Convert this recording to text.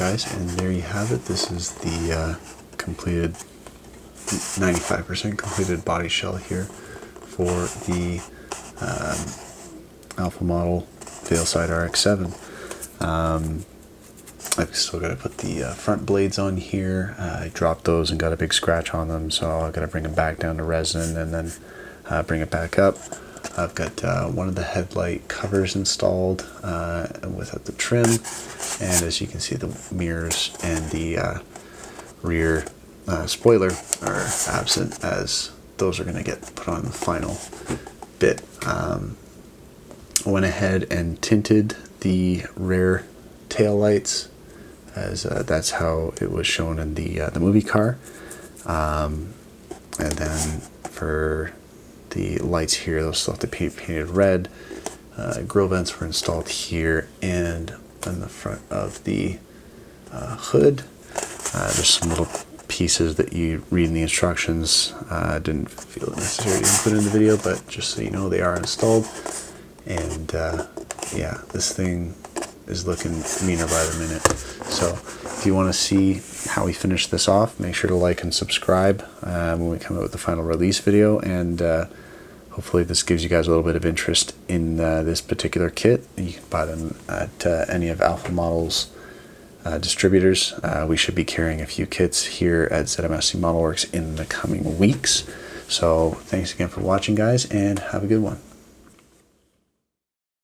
guys, and there you have it. This is the completed 95% completed body shell here for the Alpha model Veilside RX-7. I've still got to put the front blades on here. I dropped those and got a big scratch on them, so I've got to bring them back down to resin and then bring it back up. I've got one of the headlight covers installed without the trim, and as you can see, the mirrors and the rear spoiler are absent, as those are going to get put on the final bit. I went ahead and tinted the rear tail lights, as that's how it was shown in the movie car. And then for the lights here, those still have to be painted red. Grill vents were installed here and on the front of the hood. There's some little pieces that you read in the instructions. I didn't feel it necessary to include in the video, but just so you know, they are installed. And yeah, this thing is looking meaner by the minute. So if you want to see how we finish this off, make sure to like and subscribe when we come out with the final release video, and hopefully this gives you guys a little bit of interest in this particular kit. You can buy them at any of Alpha Model's distributors. We should be carrying a few kits here at Z.M.S.C Model Works in the coming weeks. So thanks again for watching, guys, and have a good one.